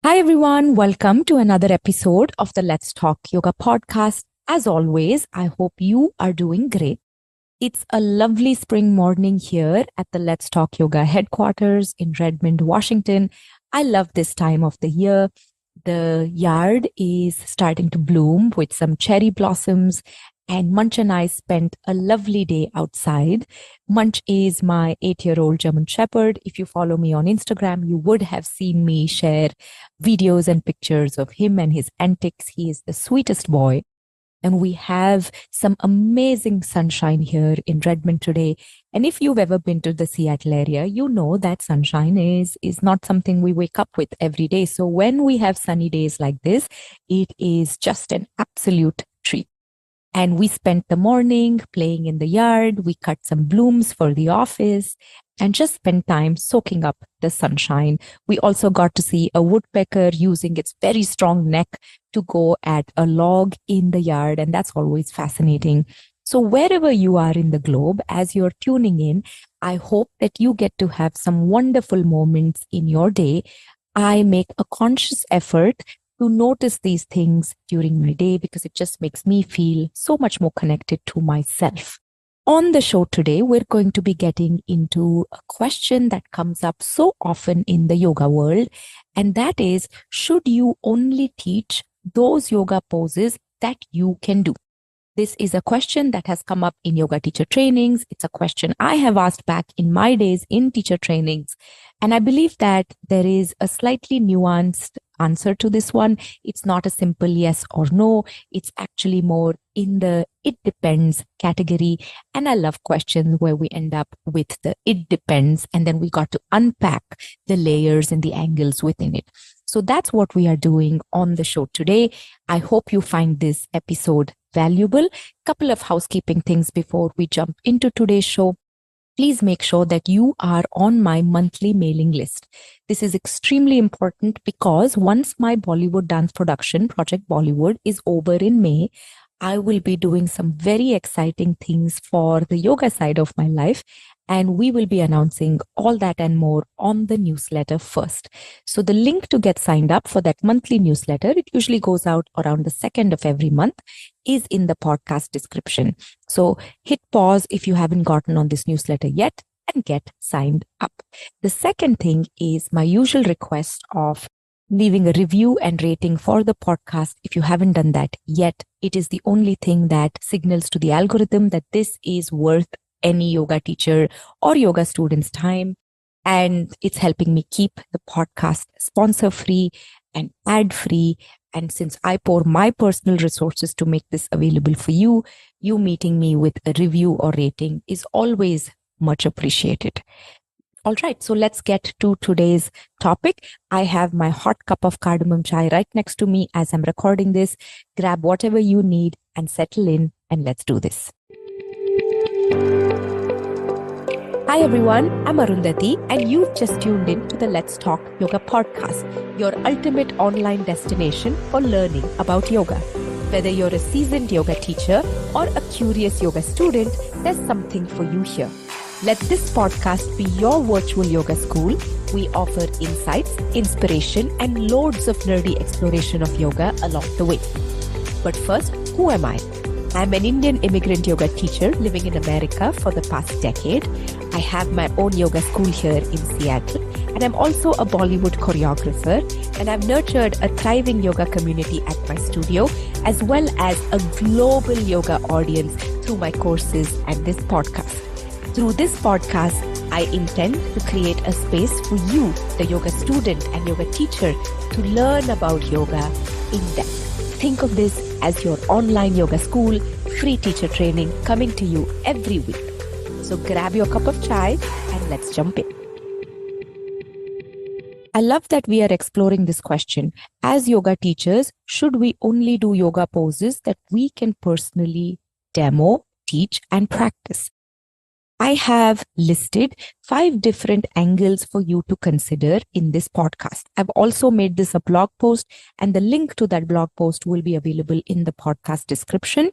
Hi, everyone. Welcome to another episode of the Let's Talk Yoga podcast. As always, I hope you are doing great. It's a lovely spring morning here at the Let's Talk Yoga headquarters in Redmond, Washington. I love this time of the year. The yard is starting to bloom with some cherry blossoms, and Munch and I spent a lovely day outside. Munch is my 8-year-old German Shepherd. If you follow me on Instagram, you would have seen me share videos and pictures of him and his antics. He is the sweetest boy. And we have some amazing sunshine here in Redmond today. And if you've ever been to the Seattle area, you know that sunshine is not something we wake up with every day. So when we have sunny days like this, it is just an absolute treat. And we spent the morning playing in the yard. We cut some blooms for the office and just spent time soaking up the sunshine. We also got to see a woodpecker using its very strong neck to go at a log in the yard. And that's always fascinating. So wherever you are in the globe, as you're tuning in, I hope that you get to have some wonderful moments in your day. I make a conscious effort to notice these things during my day because it just makes me feel so much more connected to myself. On the show today, we're going to be getting into a question that comes up so often in the yoga world, and that is, should you only teach those yoga poses that you can do? This is a question that has come up in yoga teacher trainings. It's a question I have asked back in my days in teacher trainings. And I believe that there is a slightly nuanced answer to this one. It's not a simple yes or no. It's actually more in the it depends category. And I love questions where we end up with the it depends, and then we got to unpack the layers and the angles within it. So that's what we are doing on the show today. I hope you find this episode valuable. Couple of housekeeping things before we jump into today's show. Please make sure that you are on my monthly mailing list. This is extremely important because once my Bollywood dance production, Project Bollywood, is over in May, I will be doing some very exciting things for the yoga side of my life. And we will be announcing all that and more on the newsletter first. So the link to get signed up for that monthly newsletter, it usually goes out around the 2nd of every month, is in the podcast description. So hit pause if you haven't gotten on this newsletter yet and get signed up. The second thing is my usual request of leaving a review and rating for the podcast. If you haven't done that yet, it is the only thing that signals to the algorithm that this is worth any yoga teacher or yoga student's time. And it's helping me keep the podcast sponsor free and ad free. And since I pour my personal resources to make this available for you, you meeting me with a review or rating is always much appreciated. All right, so let's get to today's topic. I have my hot cup of cardamom chai right next to me as I'm recording this. Grab whatever you need and settle in, and let's do this. Hi everyone, I'm Arundhati, and you've just tuned in to the Let's Talk Yoga podcast, your ultimate online destination for learning about yoga. Whether you're a seasoned yoga teacher or a curious yoga student, there's something for you here. Let this podcast be your virtual yoga school. We offer insights, inspiration, and loads of nerdy exploration of yoga along the way. But first, who am I? I'm an Indian immigrant yoga teacher living in America for the past decade. I have my own yoga school here in Seattle, and I'm also a Bollywood choreographer, and I've nurtured a thriving yoga community at my studio, as well as a global yoga audience through my courses and this podcast. Through this podcast, I intend to create a space for you, the yoga student and yoga teacher, to learn about yoga in depth. Think of this as your online yoga school, free teacher training coming to you every week. So grab your cup of chai and let's jump in. I love that we are exploring this question. As yoga teachers, should we only do yoga poses that we can personally demo, teach, and practice? I have listed 5 different angles for you to consider in this podcast. I've also made this a blog post, and the link to that blog post will be available in the podcast description.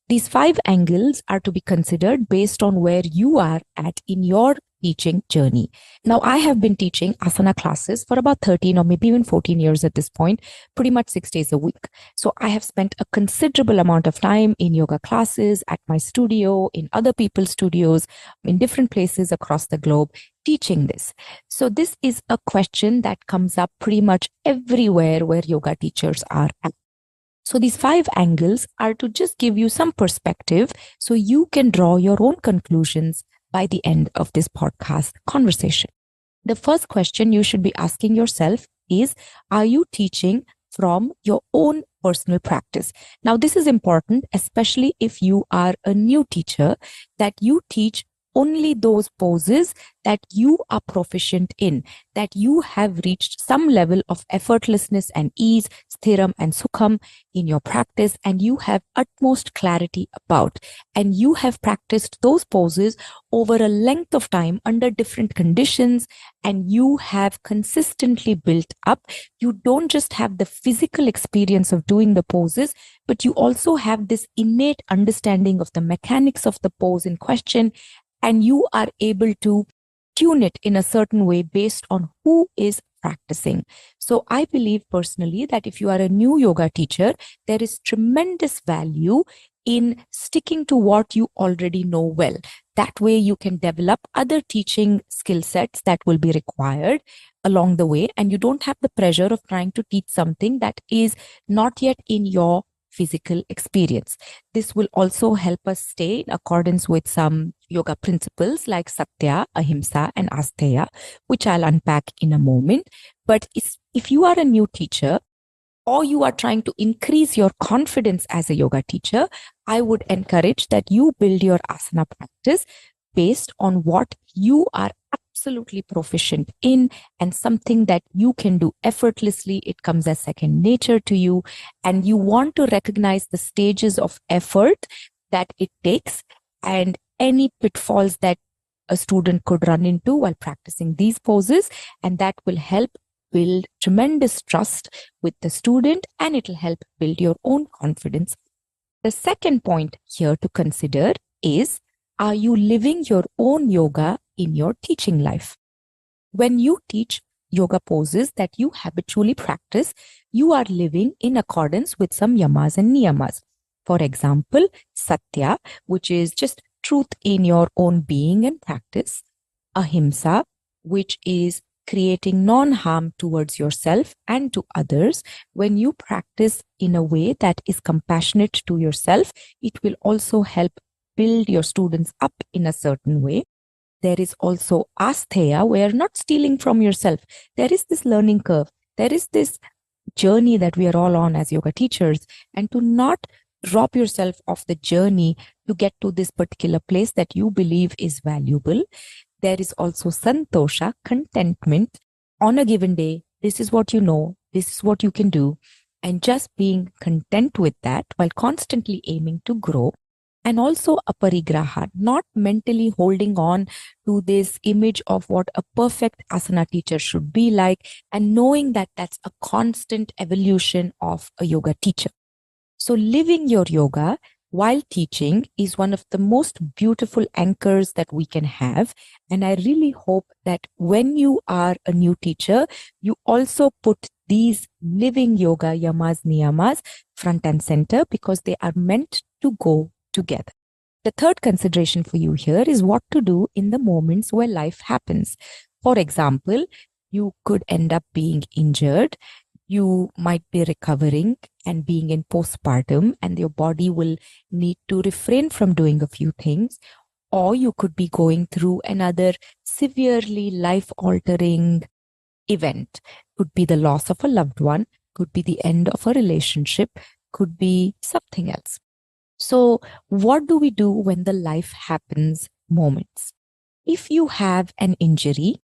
These 5 angles are to be considered based on where you are at in your teaching journey. Now, I have been teaching asana classes for about 13 or maybe even 14 years at this point, pretty much 6 days a week. So I have spent a considerable amount of time in yoga classes, at my studio, in other people's studios, in different places across the globe, teaching this. So this is a question that comes up pretty much everywhere where yoga teachers are at. So these 5 angles are to just give you some perspective so you can draw your own conclusions by the end of this podcast conversation. The first question you should be asking yourself is, are you teaching from your own personal practice? Now, this is important, especially if you are a new teacher, that you teach only those poses that you are proficient in, that you have reached some level of effortlessness and ease, sthiram and sukham in your practice, and you have utmost clarity about. And you have practiced those poses over a length of time under different conditions, and you have consistently built up. You don't just have the physical experience of doing the poses, but you also have this innate understanding of the mechanics of the pose in question, and you are able to tune it in a certain way based on who is practicing. So I believe personally that if you are a new yoga teacher, there is tremendous value in sticking to what you already know well. That way you can develop other teaching skill sets that will be required along the way, and you don't have the pressure of trying to teach something that is not yet in your physical experience. This will also help us stay in accordance with some yoga principles like Satya, Ahimsa, and Asteya, which I'll unpack in a moment. But if you are a new teacher, or you are trying to increase your confidence as a yoga teacher, I would encourage that you build your asana practice based on what you are absolutely proficient in and something that you can do effortlessly. It comes as second nature to you, and you want to recognize the stages of effort that it takes and any pitfalls that a student could run into while practicing these poses, and that will help build tremendous trust with the student, and it'll help build your own confidence. The second point here to consider is, are you living your own yoga in your teaching life? When you teach yoga poses that you habitually practice, you are living in accordance with some yamas and niyamas. For example, Satya, which is just truth in your own being and practice. Ahimsa, which is creating non-harm towards yourself and to others. When you practice in a way that is compassionate to yourself, it will also help build your students up in a certain way. There is also Asteya, where not stealing from yourself. There is this learning curve. There is this journey that we are all on as yoga teachers, and to not rob yourself of the journey to get to this particular place that you believe is valuable. There is also Santosha, contentment. On a given day, this is what you know, this is what you can do, and just being content with that while constantly aiming to grow. And also aparigraha, not mentally holding on to this image of what a perfect asana teacher should be like, and knowing that that's a constant evolution of a yoga teacher. So living your yoga while teaching is one of the most beautiful anchors that we can have. And I really hope that when you are a new teacher, you also put these living yoga yamas, niyamas front and center, because they are meant to go together. The third consideration for you here is what to do in the moments where life happens. For example, you could end up being injured. You might be recovering and being in postpartum, and your body will need to refrain from doing a few things. Or you could be going through another severely life-altering event. Could be the loss of a loved one, could be the end of a relationship, could be something else. So what do we do when the life happens moments? If you have an injury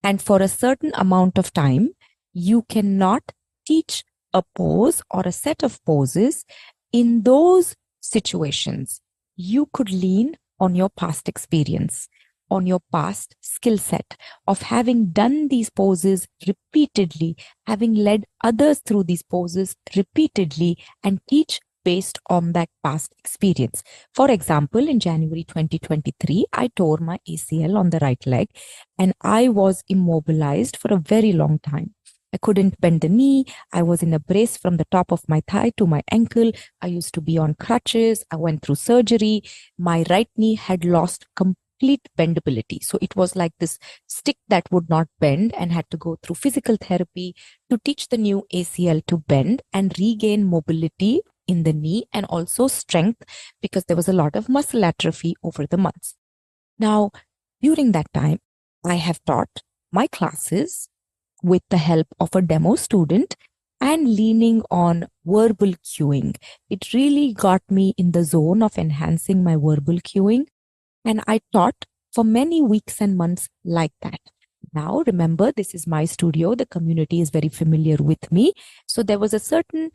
and for a certain amount of time, you cannot teach a pose or a set of poses, in those situations, you could lean on your past experience, on your past skill set of having done these poses repeatedly, having led others through these poses repeatedly, and teach based on that past experience. For example, in January 2023, I tore my ACL on the right leg and I was immobilized for a very long time. I couldn't bend the knee. I was in a brace from the top of my thigh to my ankle. I used to be on crutches. I went through surgery. My right knee had lost complete bendability. So it was like this stick that would not bend and had to go through physical therapy to teach the new ACL to bend and regain mobility in the knee and also strength because there was a lot of muscle atrophy over the months. Now, during that time, I have taught my classes with the help of a demo student and leaning on verbal cueing. It really got me in the zone of enhancing my verbal cueing. And I taught for many weeks and months like that. Now, remember, this is my studio. The community is very familiar with me. So there was a certain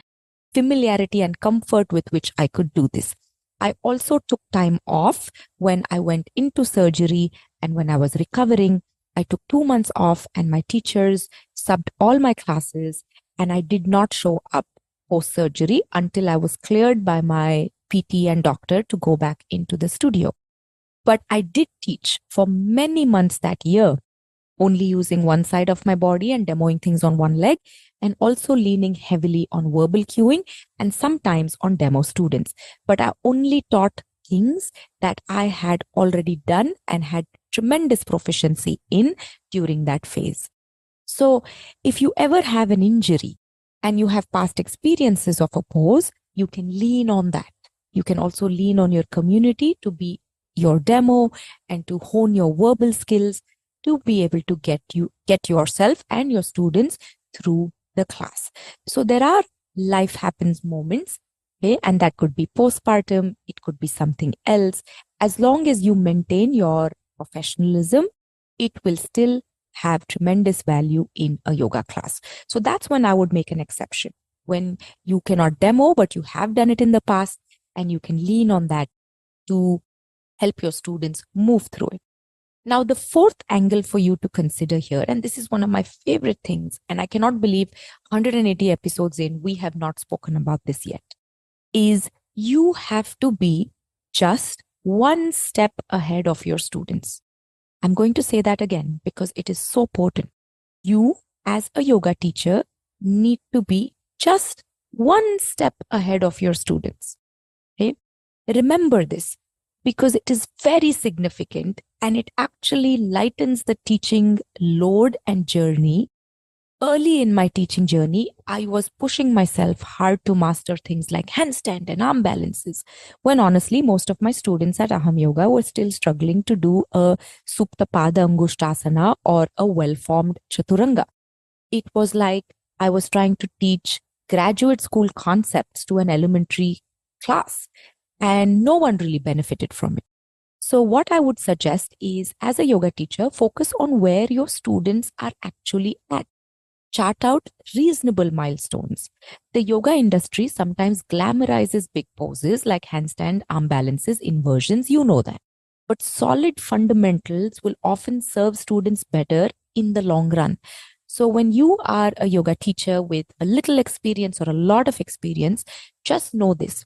familiarity and comfort with which I could do this. I also took time off when I went into surgery and when I was recovering. I took 2 months off and my teachers subbed all my classes and I did not show up post surgery until I was cleared by my PT and doctor to go back into the studio. But I did teach for many months that year, only using one side of my body and demoing things on one leg, and also leaning heavily on verbal cueing and sometimes on demo students. But I only taught things that I had already done and had tremendous proficiency in during that phase. So if you ever have an injury and you have past experiences of a pose, you can lean on that. You can also lean on your community to be your demo and to hone your verbal skills to be able to get yourself and your students through the class. So there are life happens moments, okay? And that could be postpartum, it could be something else. As long as you maintain your professionalism, it will still have tremendous value in a yoga class. So that's when I would make an exception. When you cannot demo, but you have done it in the past, and you can lean on that to help your students move through it. Now, the fourth angle for you to consider here, and this is one of my favorite things, and I cannot believe 180 episodes in, we have not spoken about this yet, is you have to be just one step ahead of your students. I'm going to say that again because it is so potent. You, as a yoga teacher, need to be just one step ahead of your students. Okay? Remember this because it is very significant and it actually lightens the teaching load and journey. Early in my teaching journey, I was pushing myself hard to master things like handstand and arm balances, when honestly, most of my students at Aham Yoga were still struggling to do a Supta Pada Angushtasana or a well-formed Chaturanga. It was like I was trying to teach graduate school concepts to an elementary class, and no one really benefited from it. So what I would suggest is, as a yoga teacher, focus on where your students are actually at. Chart out reasonable milestones. The yoga industry sometimes glamorizes big poses like handstand, arm balances, inversions, you know that. But solid fundamentals will often serve students better in the long run. So when you are a yoga teacher with a little experience or a lot of experience, just know this.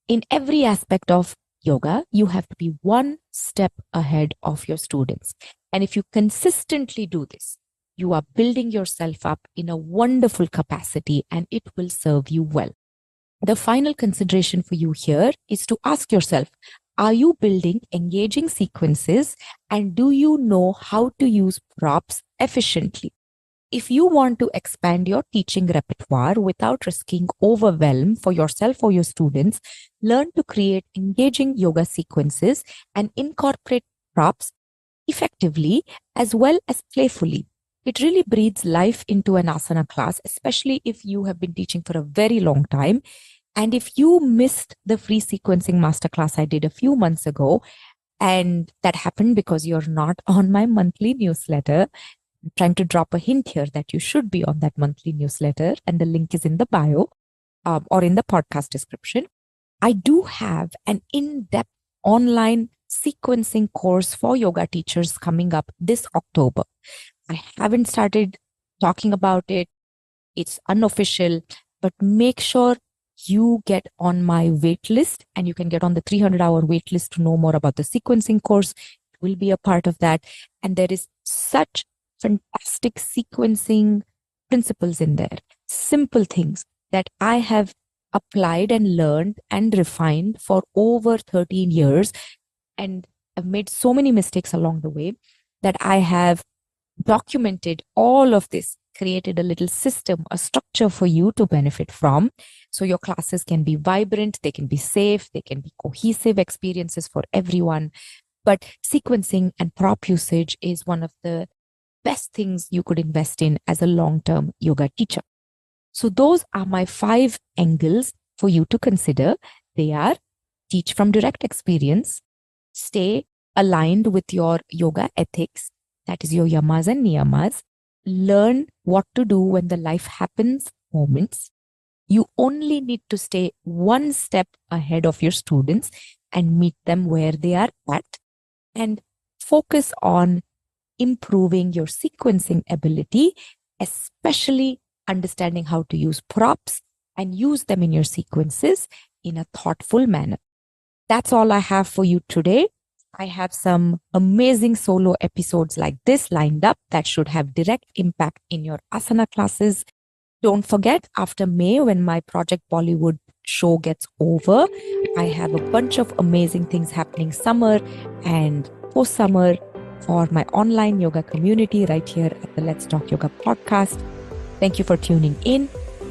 In every aspect of yoga, you have to be one step ahead of your students. And if you consistently do this, you are building yourself up in a wonderful capacity and it will serve you well. The final consideration for you here is to ask yourself, are you building engaging sequences and do you know how to use props efficiently? If you want to expand your teaching repertoire without risking overwhelm for yourself or your students, learn to create engaging yoga sequences and incorporate props effectively as well as playfully. It really breathes life into an asana class, especially if you have been teaching for a very long time. And if you missed the free sequencing masterclass I did a few months ago, and that happened because you're not on my monthly newsletter, I'm trying to drop a hint here that you should be on that monthly newsletter, and the link is in the bio or in the podcast description. I do have an in-depth online sequencing course for yoga teachers coming up this October. I haven't started talking about it. It's unofficial, but make sure you get on my wait list, and you can get on the 300-hour wait list to know more about the sequencing course. It will be a part of that. And there is such fantastic sequencing principles in there, simple things that I have applied and learned and refined for over 13 years. And I've made so many mistakes along the way that I have documented all of this, created a little system, a structure for you to benefit from. So your classes can be vibrant, they can be safe, they can be cohesive experiences for everyone. But sequencing and prop usage is one of the best things you could invest in as a long-term yoga teacher. So those are my 5 angles for you to consider. They are: teach from direct experience, stay aligned with your yoga ethics, that is your yamas and niyamas, learn what to do when the life happens moments. You only need to stay one step ahead of your students and meet them where they are at, and focus on improving your sequencing ability, especially understanding how to use props and use them in your sequences in a thoughtful manner. That's all I have for you today. I have some amazing solo episodes like this lined up that should have direct impact in your asana classes. Don't forget, after May, when my Project Bollywood show gets over, I have a bunch of amazing things happening summer and post-summer for my online yoga community right here at the Let's Talk Yoga podcast. Thank you for tuning in.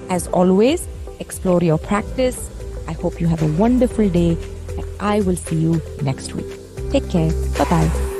As always, explore your practice. I hope you have a wonderful day, and I will see you next week. Take care. Bye-bye.